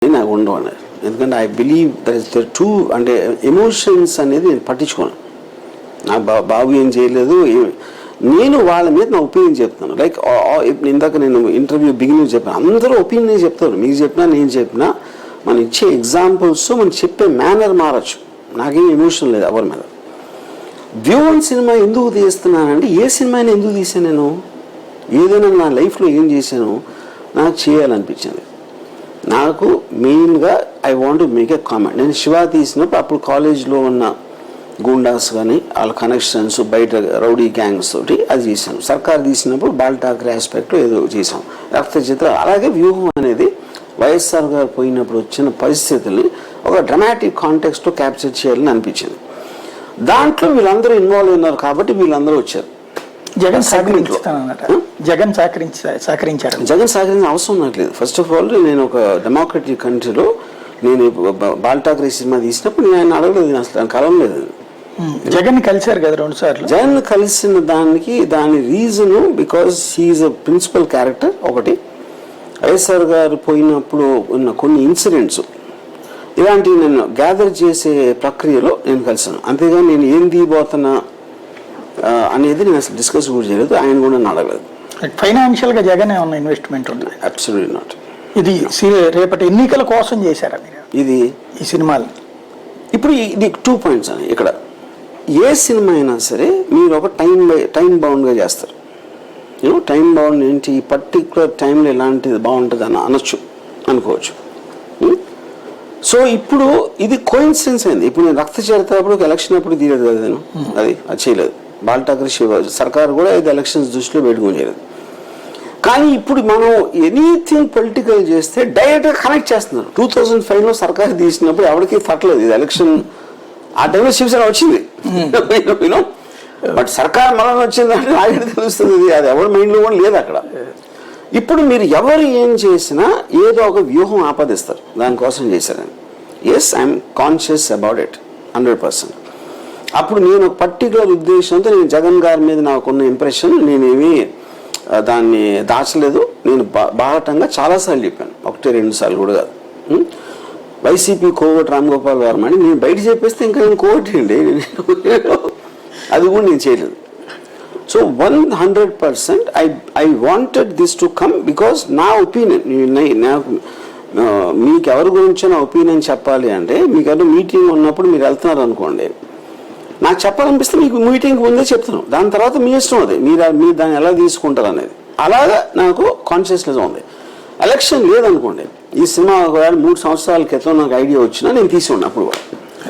నాకు ఉండవు అన్నారు. ఎందుకంటే I believe that is the true అంటే ఎమోషన్స్ అనేది నేను పట్టించుకోను. నాకు బాబు ఏం చేయలేదు, నేను వాళ్ళ మీద నా ఒపీనియన్ చెప్తాను. లైక్ ఇందాక నేను ఇంటర్వ్యూ బిగినింగ్ చెప్పాను, అందరూ ఒపీనియన్ చెప్తారు. మీకు చెప్పినా నేను చెప్పినా మనం ఇచ్చే ఎగ్జాంపుల్స్ మనం చెప్పే మేనర్ మారచ్చు. నాకేం ఎమోషన్ లేదు ఎవరి మీద. వ్యూవన్ సినిమా ఎందుకు తీస్తున్నానంటే ఏ సినిమాని ఎందుకు తీసాను, నేను ఏదైనా నా లైఫ్లో ఏం చేశాను నాకు చేయాలనిపించింది. నాకు మెయిన్గా I want to make a comment. నేను శివ తీసినప్పుడు అప్పుడు కాలేజ్లో ఉన్న గూండాస్ కానీ వాళ్ళ కనెక్షన్స్ బయట రౌడీ గ్యాంగ్స్ తోటి అది చేశాను. సర్కార్ తీసినప్పుడు బాల్ ఠాకరే ఆస్పెక్ట్లో ఏదో చేశాం. రక్త చిత్రం. అలాగే వ్యూహం అనేది వైఎస్ఆర్ గారు పోయినప్పుడు వచ్చిన పరిస్థితుల్ని ఒక డ్రమాటిక్ కాంటెక్స్ట్లో క్యాప్చర్ చేయాలని అనిపించింది. దాంట్లో వీళ్ళందరూ ఇన్వాల్వ్ ఉన్నారు కాబట్టి వీళ్ళందరూ వచ్చారు. జగన్ సహకరించారు. జగన్ సహకరించిన అవసరం నాకు లేదు. ఫస్ట్ ఆఫ్ ఆల్ నేను ఒక డెమోక్రటిక్ కంట్రీలో నేను బాల్ ఠాకరే సినిమా తీసినప్పుడు నేను ఆయన అడగలేదు, అసలు కలం లేదు. జగన్ కలిశారు కదా 2 సార్లు. జగన్ కలిసిన దాని reason because he is a principal character. ఒకటి వైఎస్ఆర్ గారు పోయినప్పుడు ఉన్న కొన్ని ఇన్సిడెంట్స్ ఇలాంటివి నేను గ్యాదర్ చేసే ప్రక్రియలో నేను కలిసాను. అంతేగాని నేను ఏం తీయబోతున్నా అనేది నేను అసలు డిస్కస్ కూడా చేయలేదు, ఆయన కూడా నన్ను అడగలేదు. ఫైనాన్షియల్గా జగన్ ఏమన్నా ఇన్వెస్ట్మెంట్ ఉంది? Absolutely not. ఇది రేపటి ఎన్నికల కోసం చేశారా మీరు ఇది ఈ సినిమాలు? ఇప్పుడు ఇది 2 పాయింట్స్ అని. ఇక్కడ ఏ సినిమా అయినా సరే మీరు ఒక టైం బౌండ్గా చేస్తారు. టైం బౌండ్ ఏంటి, పర్టికులర్ టైంలో ఎలాంటిది బాగుంటుంది అని అనుకోవచ్చు. సో ఇప్పుడు ఇది కోఇన్సిడెన్స్ అయింది. ఇప్పుడు నేను రక్త చేరేటప్పుడు ఎలక్షన్ అప్పుడు తీయలేదు కదా నేను, అది చేయలేదు. బాల్ ఠాకరే సర్కార్ కూడా ఇది ఎలక్షన్స్ దృష్టిలో పెట్టుకుని చేయలేదు. కానీ ఇప్పుడు మనం ఎనీథింగ్ పొలిటికల్ చేస్తే డైరెక్ట్గా కనెక్ట్ చేస్తున్నారు. 2005లో సర్కార్ తీసినప్పుడు ఎవరికి పట్టలేదు ఇది ఎలక్షన్. ఆ టైంలో శివసేన వచ్చింది, బట్ సర్కార్ మనం వచ్చిందంటే నాకే తెలుస్తుంది. అది ఎవరి మైండ్లో కూడా లేదు అక్కడ. ఇప్పుడు మీరు ఎవరు ఏం చేసినా ఏదో ఒక వ్యూహం ఆపాదిస్తారు, దానికోసం చేశారని. Yes, I'm conscious about it 100%. అప్పుడు నేను ఒక పర్టికులర్ ఉద్దేశంతో నేను జగన్ గారి మీద నాకున్న ఇంప్రెషన్ నేనేమి దాన్ని దాచలేదు. నేను బాహటంగా చాలాసార్లు చెప్పాను, 1-2 సార్లు కూడా కాదు. వైసీపీ కోవటి రామ్గోపాల్ వర్మ అని నేను బయట చెప్పేస్తే ఇంకా నేను కోవటి అండి, అది కూడా నేను చేయలేదు. So 100% I wanted this to come because నా ఒపీనియన్. నాకు మీకు ఎవరి గురించో నా ఒపీనియన్ చెప్పాలి అంటే, మీకు ఎవరు మీటింగ్ ఉన్నప్పుడు మీరు వెళ్తున్నారు అనుకోండి, నాకు చెప్పాలనిపిస్తే మీకు మీటింగ్ ముందే చెప్తున్నాను, దాని తర్వాత మీ ఇష్టం అది, మీరు దాన్ని ఎలా తీసుకుంటారు అనేది. అలాగా నాకు కాన్షియస్నెస్ ఉంది. ఎలక్షన్ లేదనుకోండి, ఈ సినిమా 3 సంవత్సరాల క్రితం నాకు ఐడియా వచ్చినా నేను తీసి ఉన్నా అప్పుడు.